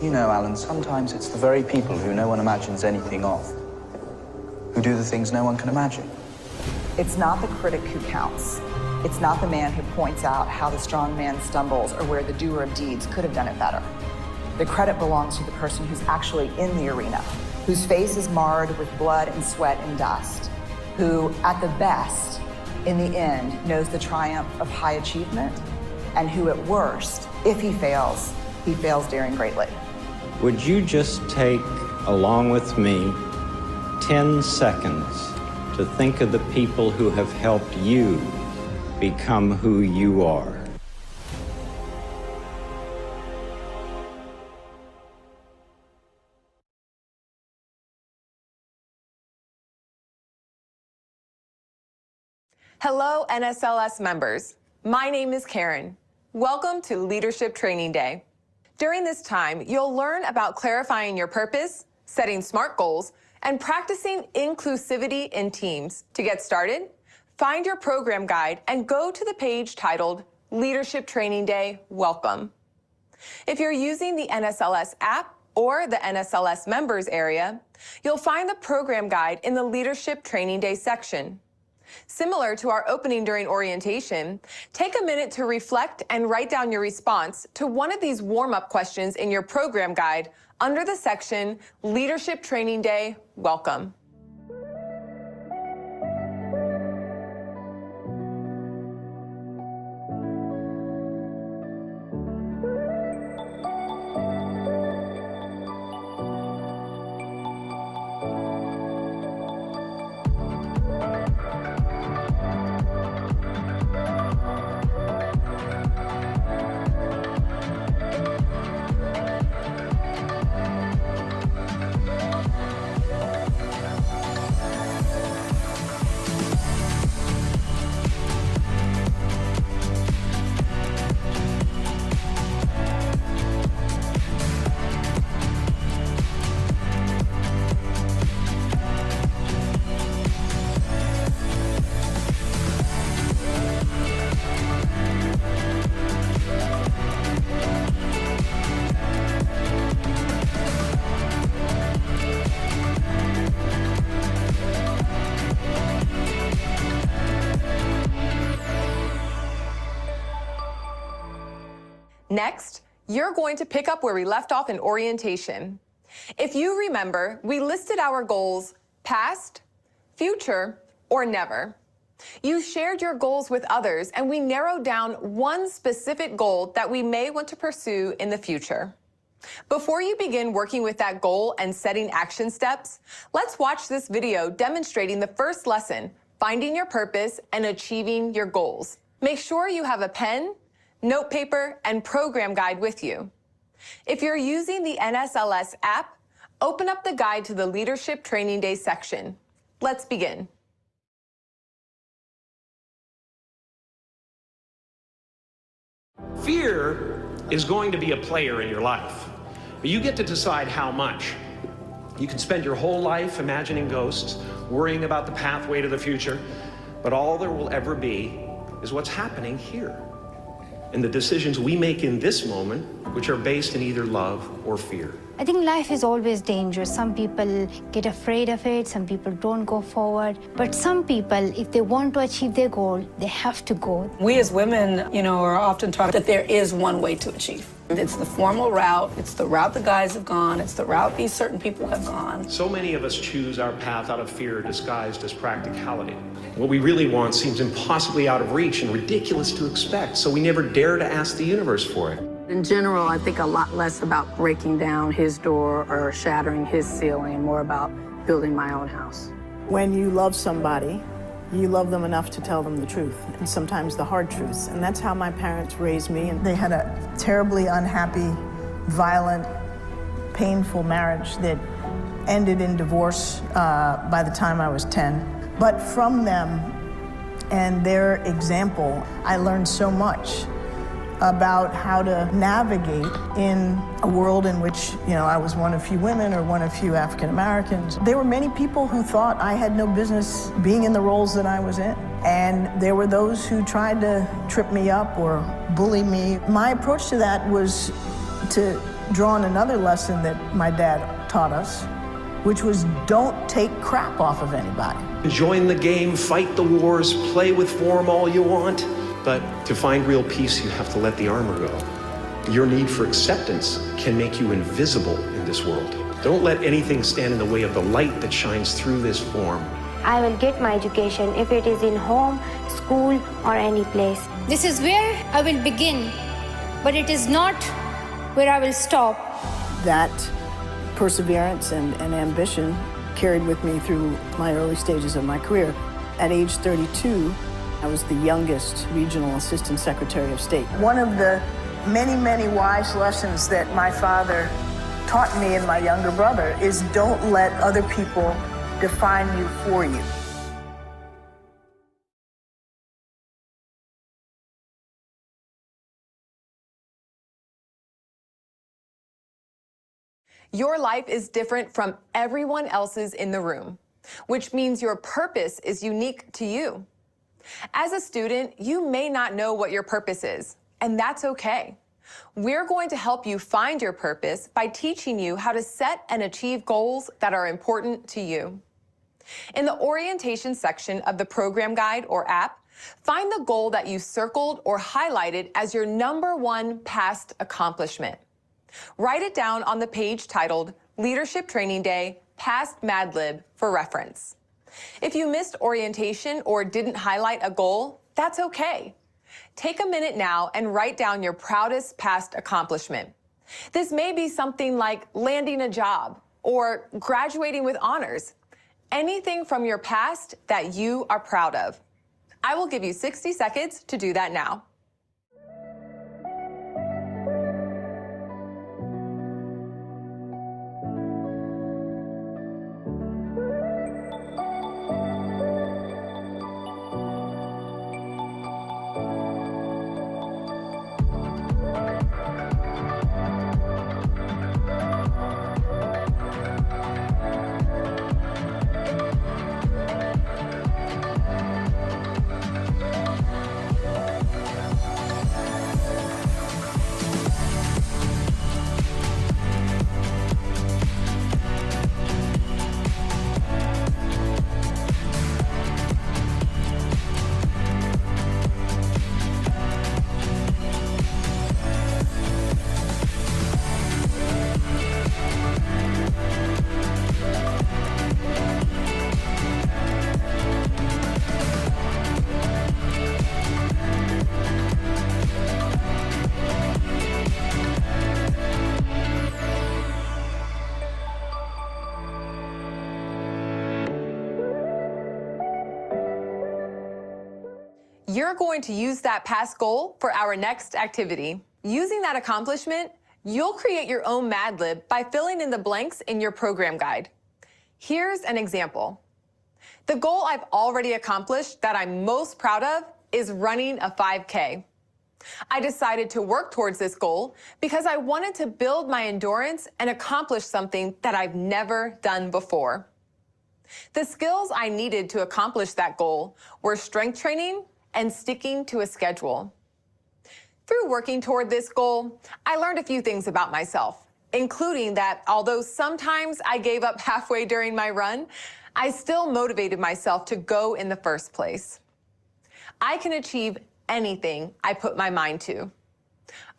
You know, Alan, sometimes it's the very people who no one imagines anything of who do the things no one can imagine. It's not the critic who counts. It's not the man who points out how the strong man stumbles or where the doer of deeds could have done it better. The credit belongs to the person who's actually in the arena, whose face is marred with blood and sweat and dust, who, at the best, in the end, knows the triumph of high achievement, and who, at worst, if he fails daring greatly. Would you just take, along with me, 10 seconds to think of the people who have helped you become who you are? Hello, NSLS members. My name is Karen. Welcome to Leadership Training Day. During this time, you'll learn about clarifying your purpose, setting SMART goals, and practicing inclusivity in teams. To get started, find your program guide and go to the page titled Leadership Training Day Welcome. If you're using the NSLS app or the NSLS members area, you'll find the program guide in the Leadership Training Day section. Similar to our opening during orientation, take a minute to reflect and write down your response to one of these warm-up questions in your program guide under the section Leadership Training Day Welcome. Next, you're going to pick up where we left off in orientation. If you remember, we listed our goals past, future, or never. You shared your goals with others, and we narrowed down one specific goal that we may want to pursue in the future. Before you begin working with that goal and setting action steps, let's watch this video demonstrating the first lesson, finding your purpose and achieving your goals. Make sure you have a pen, note paper, and program guide with you. If you're using the NSLS app, open up the guide to the Leadership Training Day section. Let's begin. Fear is going to be a player in your life, but you get to decide how much. You can spend your whole life imagining ghosts, worrying about the pathway to the future, but all there will ever be is what's happening here, and the decisions we make in this moment, which are based in either love or fear. I think life is always dangerous. Some people get afraid of it, some people don't go forward. But some people, if they want to achieve their goal, they have to go. We as women, are often taught that there is one way to achieve. It's the formal route, it's the route the guys have gone, it's the route these certain people have gone. So many of us choose our path out of fear disguised as practicality. What we really want seems impossibly out of reach and ridiculous to expect, so we never dare to ask the universe for it. In general, I think a lot less about breaking down his door or shattering his ceiling, more about building my own house. When you love somebody, you love them enough to tell them the truth, and sometimes the hard truths. And that's how my parents raised me. And they had a terribly unhappy, violent, painful marriage that ended in divorce by the time I was 10. But from them and their example, I learned so much about how to navigate in a world in which, I was one of few women or one of few African Americans. There were many people who thought I had no business being in the roles that I was in. And there were those who tried to trip me up or bully me. My approach to that was to drawn another lesson that my dad taught us, which was don't take crap off of anybody. Join the game, fight the wars, play with form all you want. But to find real peace, you have to let the armor go. Your need for acceptance can make you invisible in this world. Don't let anything stand in the way of the light that shines through this form. I will get my education, if it is in home, school, or any place. This is where I will begin, but it is not where I will stop. That perseverance and ambition carried with me through my early stages of my career. At age 32, I was the youngest regional assistant secretary of state. One of the many, many wise lessons that my father taught me and my younger brother is don't let other people define you for you. Your life is different from everyone else's in the room, which means your purpose is unique to you. As a student, you may not know what your purpose is, and that's okay. We're going to help you find your purpose by teaching you how to set and achieve goals that are important to you. In the orientation section of the program guide or app, find the goal that you circled or highlighted as your #1 past accomplishment. Write it down on the page titled Leadership Training Day Past Mad Lib for reference. If you missed orientation or didn't highlight a goal, that's okay. Take a minute now and write down your proudest past accomplishment. This may be something like landing a job or graduating with honors. Anything from your past that you are proud of. I will give you 60 seconds to do that now. You're going to use that past goal for our next activity. Using that accomplishment, you'll create your own Mad Lib by filling in the blanks in your program guide. Here's an example. The goal I've already accomplished that I'm most proud of is running a 5K. I decided to work towards this goal because I wanted to build my endurance and accomplish something that I've never done before. The skills I needed to accomplish that goal were strength training and sticking to a schedule. Through working toward this goal, I learned a few things about myself, including that although sometimes I gave up halfway during my run, I still motivated myself to go in the first place. I can achieve anything I put my mind to.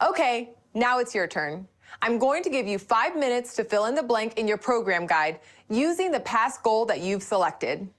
Okay, now it's your turn. I'm going to give you 5 minutes to fill in the blank in your program guide using the past goal that you've selected.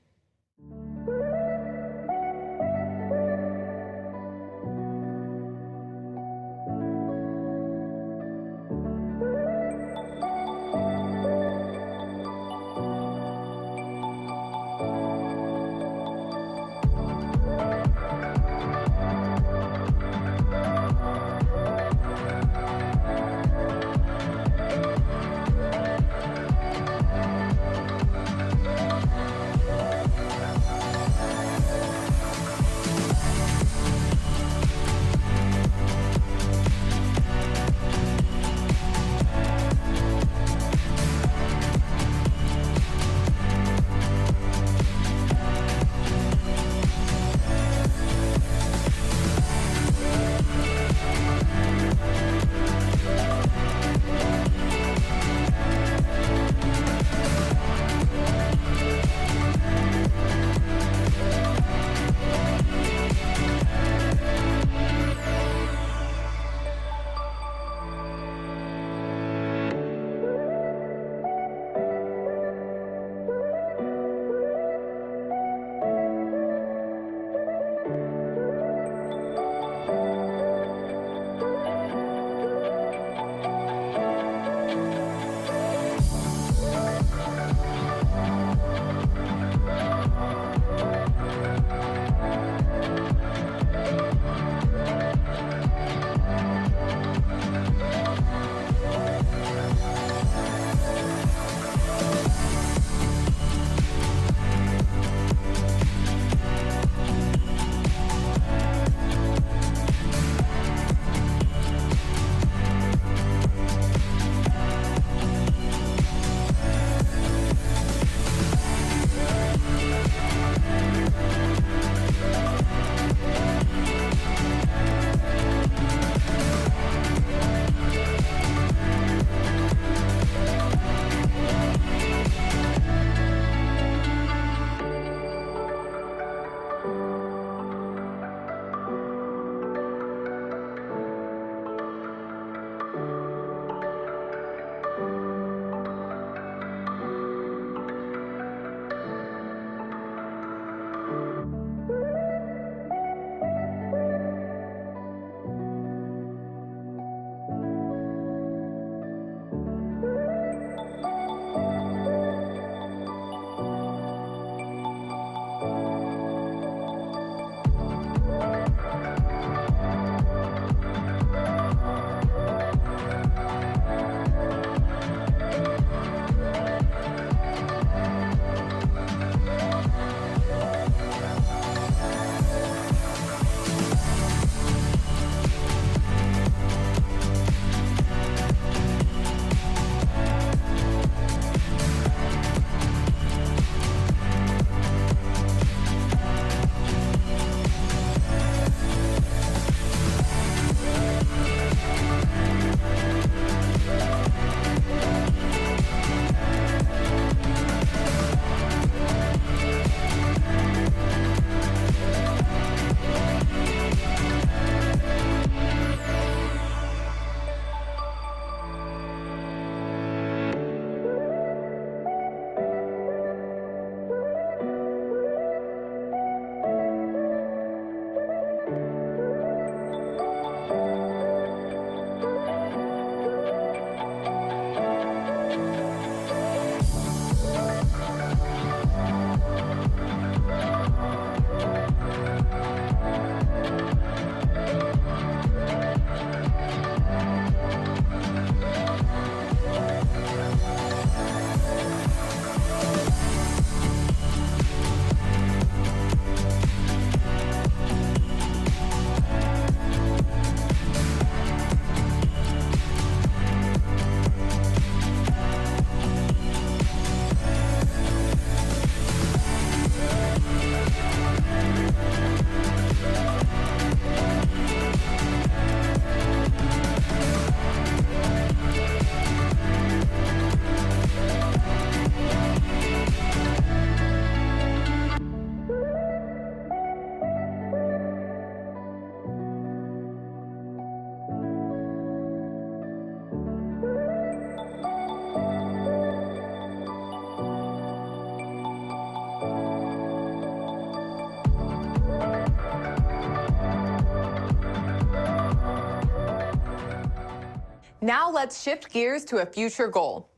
Now let's shift gears to a future goal.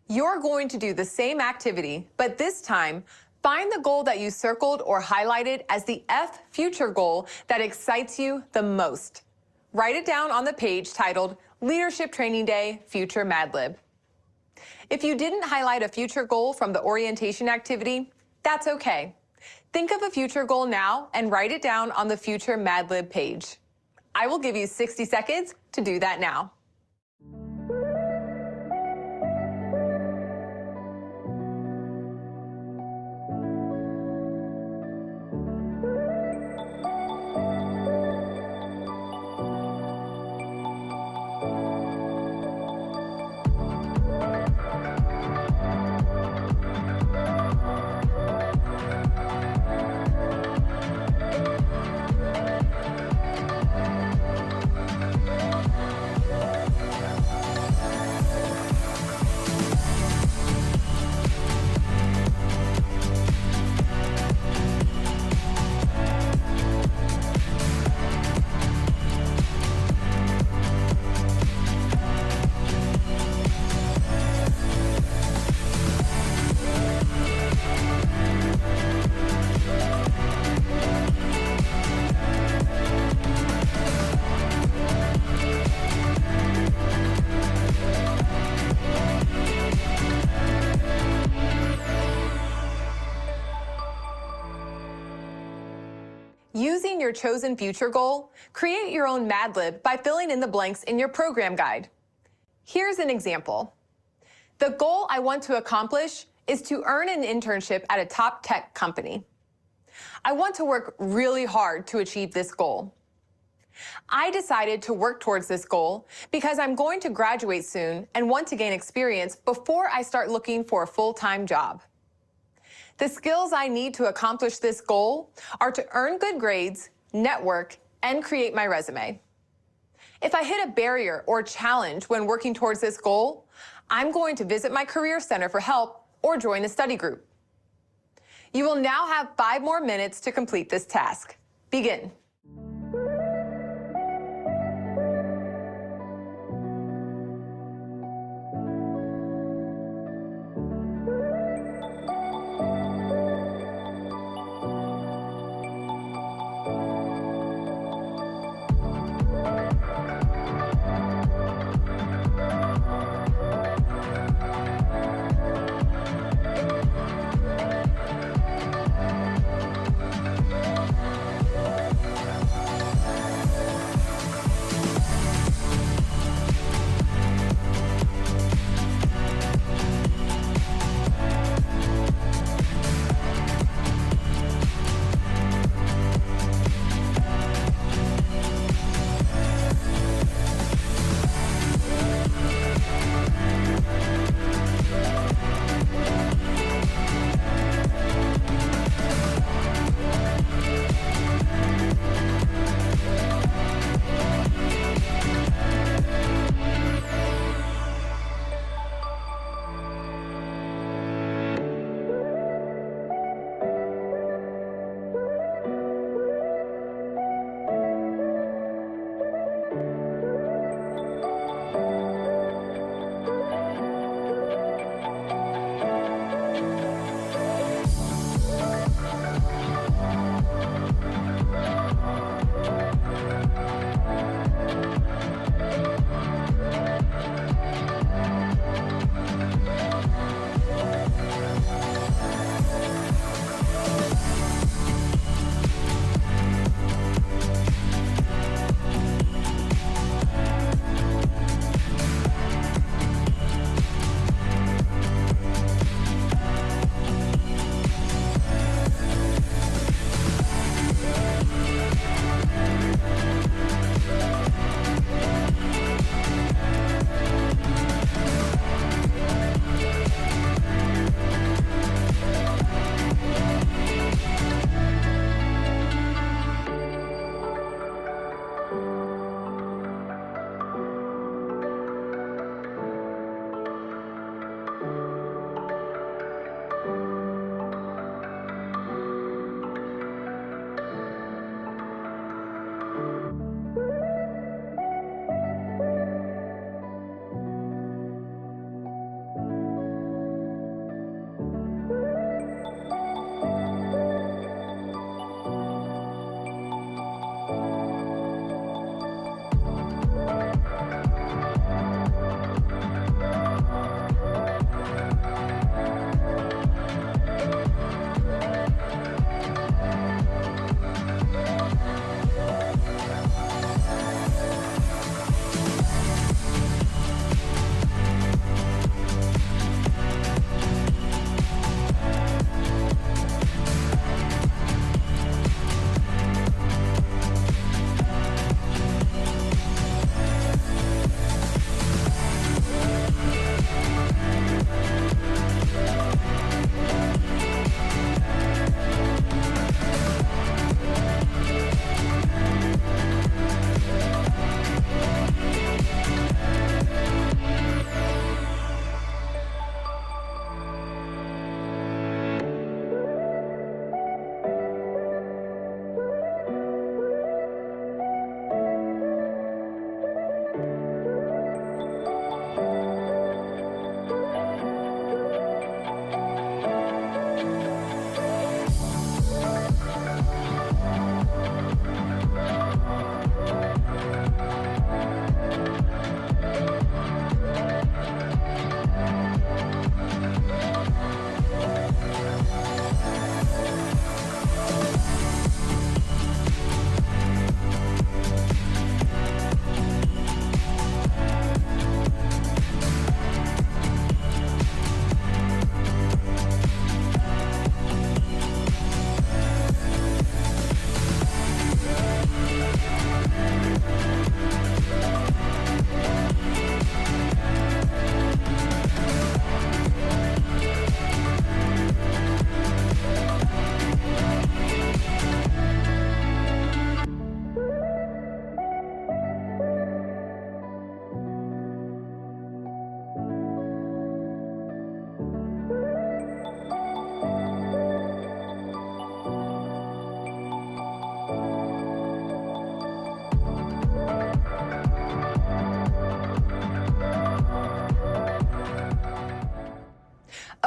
You're going to do the same activity, but this time, find the goal that you circled or highlighted as the F future goal that excites you the most. Write it down on the page titled Leadership Training Day Future Mad Lib. If you didn't highlight a future goal from the orientation activity, that's okay. Think of a future goal now and write it down on the Future Mad Lib page. I will give you 60 seconds to do that now. Using your chosen future goal, create your own Mad Lib by filling in the blanks in your program guide. Here's an example. The goal I want to accomplish is to earn an internship at a top tech company. I want to work really hard to achieve this goal. I decided to work towards this goal because I'm going to graduate soon and want to gain experience before I start looking for a full-time job. The skills I need to accomplish this goal are to earn good grades, network, and create my resume. If I hit a barrier or challenge when working towards this goal, I'm going to visit my career center for help or join a study group. You will now have 5 more minutes to complete this task. Begin.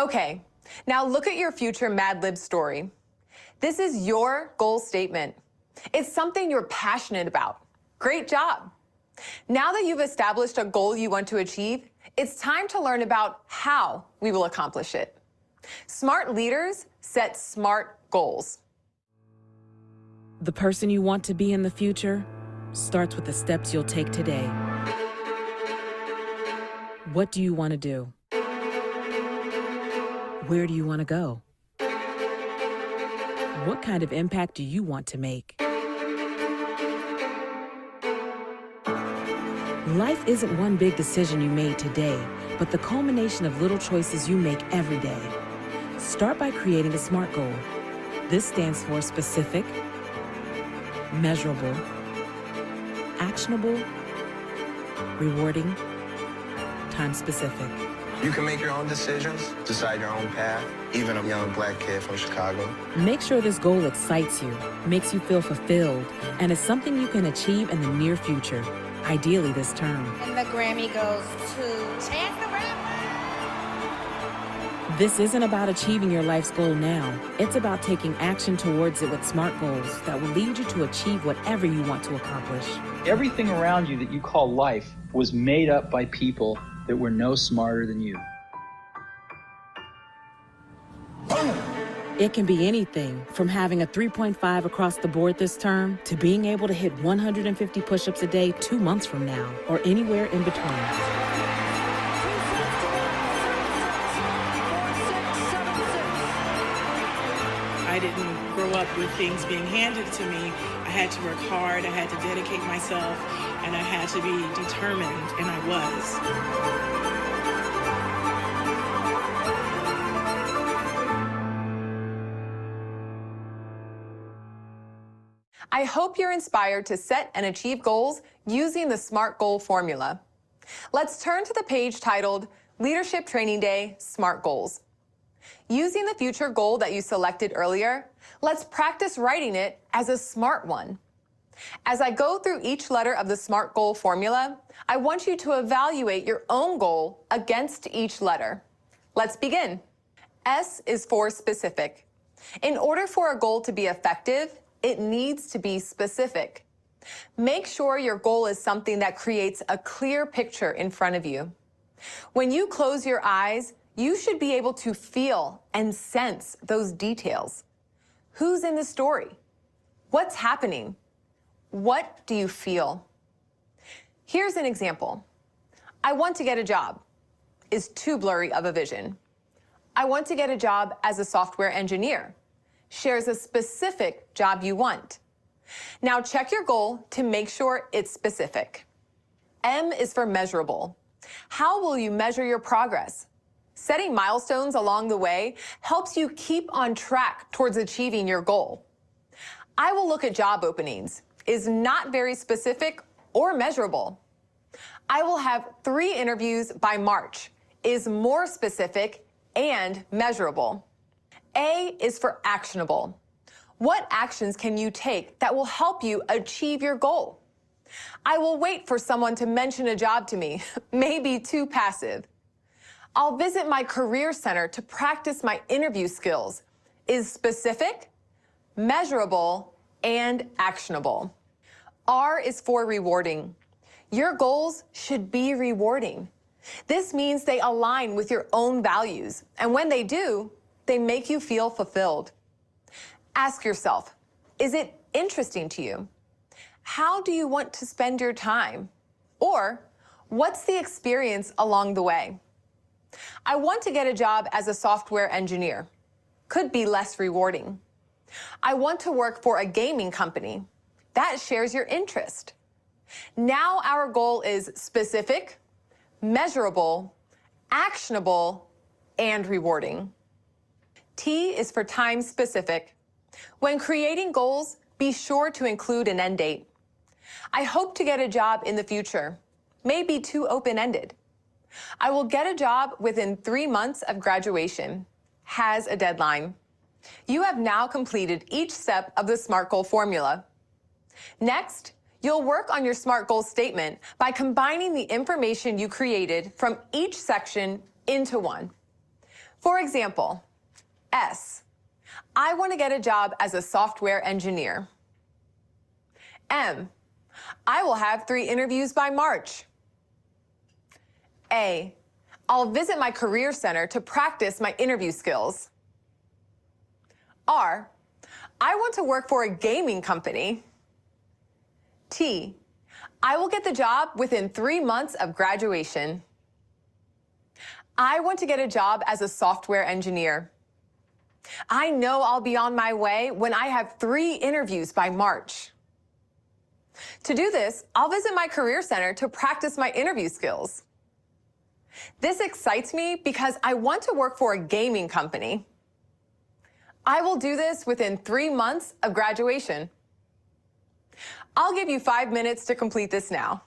Okay, now look at your future Mad Lib story. This is your goal statement. It's something you're passionate about. Great job. Now that you've established a goal you want to achieve, it's time to learn about how we will accomplish it. Smart leaders set smart goals. The person you want to be in the future starts with the steps you'll take today. What do you want to do? Where do you want to go? What kind of impact do you want to make? Life isn't one big decision you made today, but the culmination of little choices you make every day. Start by creating a SMART goal. This stands for specific, measurable, actionable, rewarding, time-specific. You can make your own decisions, decide your own path, even a young black kid from Chicago. Make sure this goal excites you, makes you feel fulfilled, and is something you can achieve in the near future, ideally this term. And the Grammy goes to Chance the Rapper. This isn't about achieving your life's goal now. It's about taking action towards it with SMART goals that will lead you to achieve whatever you want to accomplish. Everything around you that you call life was made up by people that were no smarter than you. It can be anything from having a 3.5 across the board this term to being able to hit 150 push-ups a day 2 months from now, or anywhere in between. I didn't grow up with things being handed to me. I had to work hard, I had to dedicate myself, and I had to be determined, and I was. I hope you're inspired to set and achieve goals using the SMART goal formula. Let's turn to the page titled Leadership Training Day SMART Goals. Using the future goal that you selected earlier, let's practice writing it as a SMART one. As I go through each letter of the SMART goal formula, I want you to evaluate your own goal against each letter. Let's begin. S is for specific. In order for a goal to be effective, it needs to be specific. Make sure your goal is something that creates a clear picture in front of you. When you close your eyes, you should be able to feel and sense those details. Who's in the story? What's happening? What do you feel? Here's an example. I want to get a job is too blurry of a vision. I want to get a job as a software engineer shares a specific job you want. Now check your goal to make sure it's specific. M is for measurable. How will you measure your progress? Setting milestones along the way helps you keep on track towards achieving your goal. I will look at job openings is not very specific or measurable. I will have 3 interviews by March is more specific and measurable. A is for actionable. What actions can you take that will help you achieve your goal? I will wait for someone to mention a job to me, maybe too passive. I'll visit my career center to practice my interview skills, is specific, measurable, and actionable. R is for rewarding. Your goals should be rewarding. This means they align with your own values, and when they do, they make you feel fulfilled. Ask yourself, is it interesting to you? How do you want to spend your time? Or, what's the experience along the way? I want to get a job as a software engineer. Could be less rewarding. I want to work for a gaming company. That shares your interest. Now our goal is specific, measurable, actionable, and rewarding. T is for time specific. When creating goals, be sure to include an end date. I hope to get a job in the future. Maybe too open-ended. I will get a job within 3 months of graduation. Has a deadline. You have now completed each step of the SMART goal formula. Next, you'll work on your SMART goal statement by combining the information you created from each section into one. For example, S, I want to get a job as a software engineer. M, I will have 3 interviews by March. A, I'll visit my career center to practice my interview skills. R, I want to work for a gaming company. T, I will get the job within 3 months of graduation. I want to get a job as a software engineer. I know I'll be on my way when I have 3 interviews by March. To do this, I'll visit my career center to practice my interview skills. This excites me because I want to work for a gaming company. I will do this within 3 months of graduation. I'll give you 5 minutes to complete this now.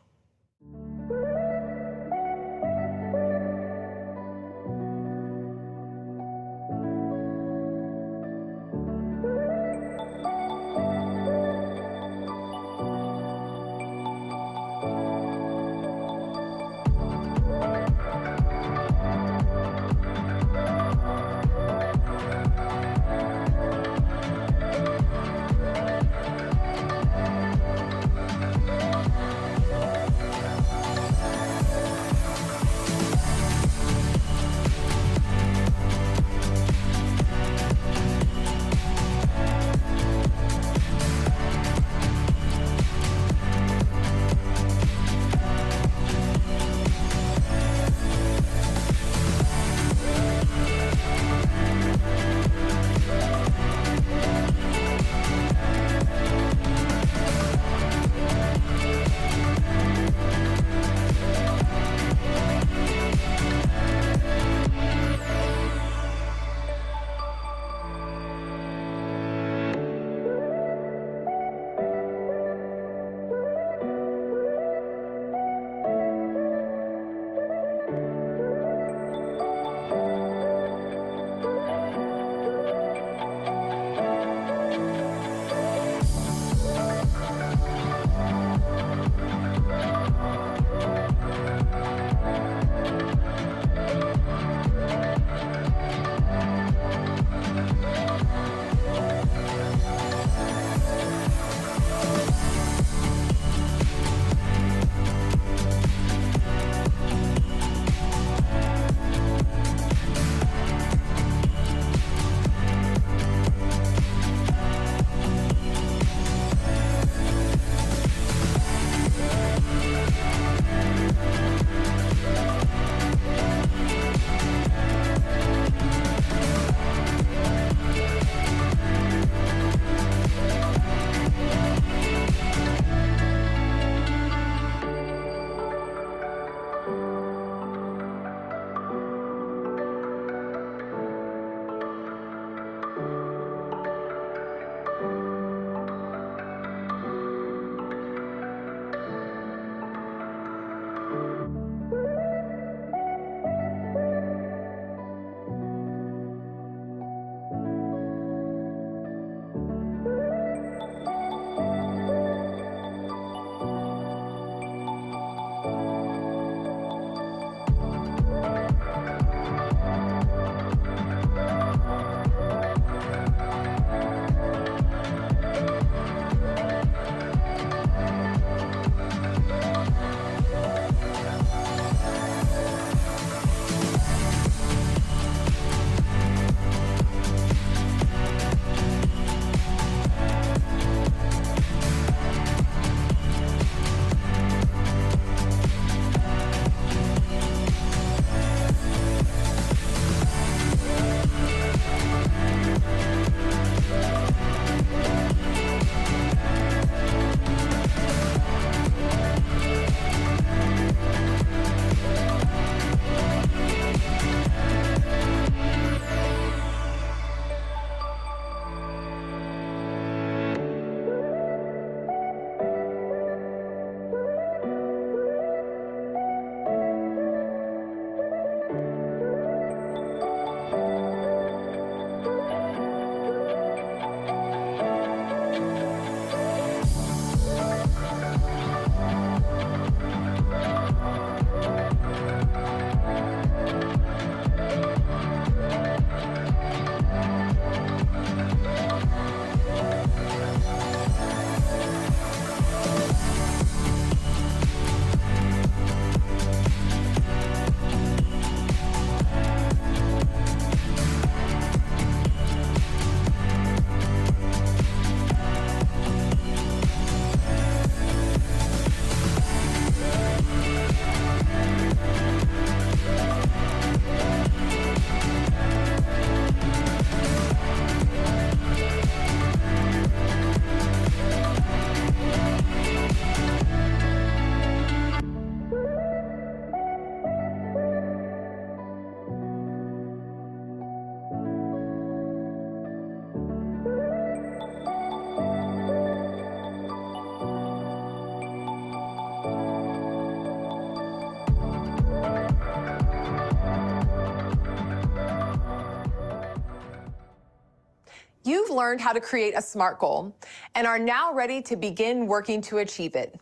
You've learned how to create a SMART goal and are now ready to begin working to achieve it.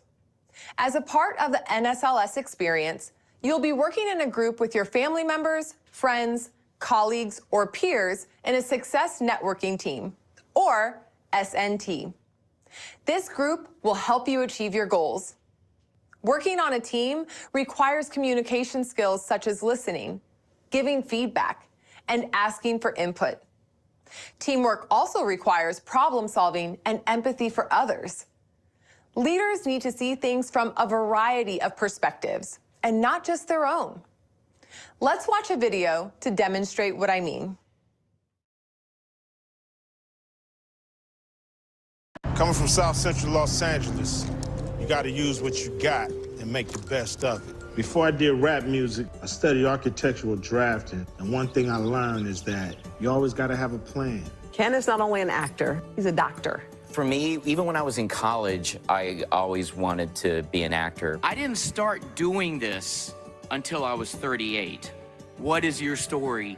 As a part of the NSLS experience, you'll be working in a group with your family members, friends, colleagues, or peers in a success networking team, or SNT. This group will help you achieve your goals. Working on a team requires communication skills such as listening, giving feedback, and asking for input. Teamwork also requires problem solving and empathy for others. Leaders need to see things from a variety of perspectives and not just their own. Let's watch a video to demonstrate what I mean. Coming from South Central Los Angeles, you got to use what you got and make the best of it. Before I did rap music, I studied architectural drafting, and one thing I learned is that you always got to have a plan. Ken is not only an actor, he's a doctor. For me, even when I was in college, I always wanted to be an actor. I didn't start doing this until I was 38. What is your story?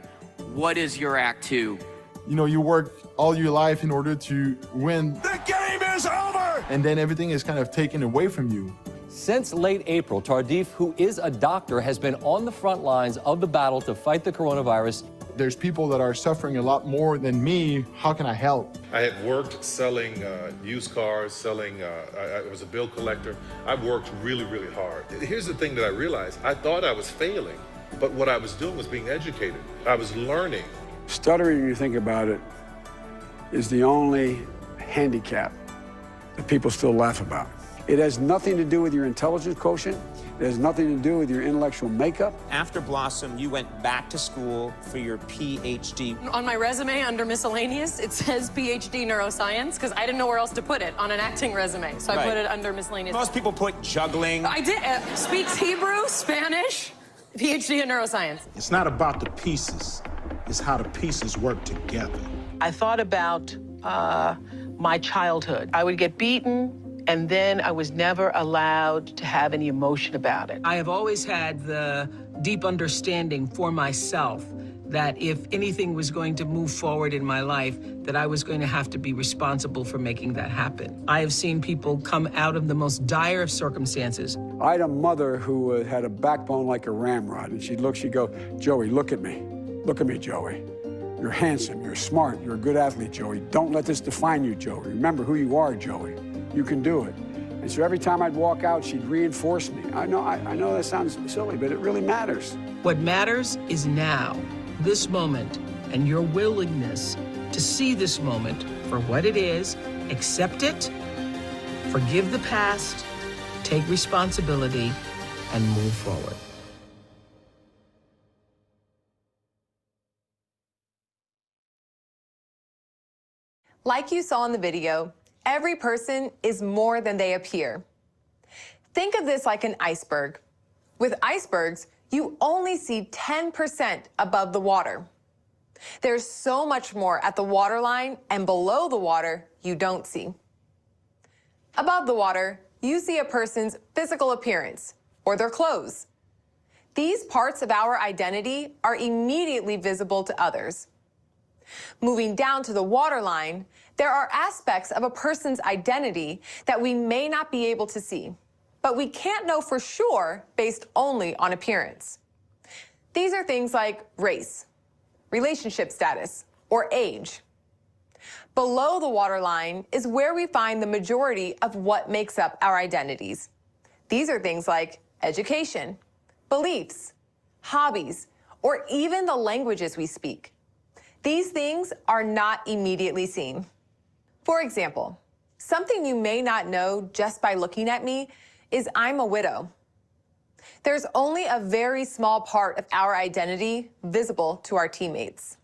What is your act two? You know, you work all your life in order to win. The game is over! And then everything is kind of taken away from you. Since late April, Tardif, who is a doctor, has been on the front lines of the battle to fight the coronavirus. There's people that are suffering a lot more than me. How can I help? I had worked selling used cars, I was a bill collector. I've worked really, really hard. Here's the thing that I realized. I thought I was failing, but what I was doing was being educated. I was learning. Stuttering, you think about it, is the only handicap that people still laugh about. It has nothing to do with your intelligence quotient. It has nothing to do with your intellectual makeup. After Blossom, you went back to school for your PhD. On my resume under miscellaneous, it says PhD neuroscience because I didn't know where else to put it on an acting resume. So I put it under miscellaneous. Most people put juggling. I did. Speaks Hebrew, Spanish, PhD in neuroscience. It's not about the pieces. It's how the pieces work together. I thought about my childhood. I would get beaten, and then I was never allowed to have any emotion about it. I have always had the deep understanding for myself that if anything was going to move forward in my life, that I was going to have to be responsible for making that happen. I have seen people come out of the most dire of circumstances. I had a mother who had a backbone like a ramrod, and she'd go, Joey, look at me. Look at me, Joey. You're handsome, you're smart, you're a good athlete, Joey. Don't let this define you, Joey. Remember who you are, Joey. You can do it. And so every time I'd walk out, she'd reinforce me. I know that sounds silly, but it really matters. What matters is now, this moment, and your willingness to see this moment for what it is, accept it, forgive the past, take responsibility, and move forward. Like you saw in the video, every person is more than they appear. Think of this like an iceberg. With icebergs, you only see 10% above the water. There's so much more at the waterline and below the water you don't see. Above the water, you see a person's physical appearance or their clothes. These parts of our identity are immediately visible to others. Moving down to the waterline, there are aspects of a person's identity that we may not be able to see, but we can't know for sure based only on appearance. These are things like race, relationship status, or age. Below the waterline is where we find the majority of what makes up our identities. These are things like education, beliefs, hobbies, or even the languages we speak. These things are not immediately seen. For example, something you may not know just by looking at me is I'm a widow. There's only a very small part of our identity visible to our teammates.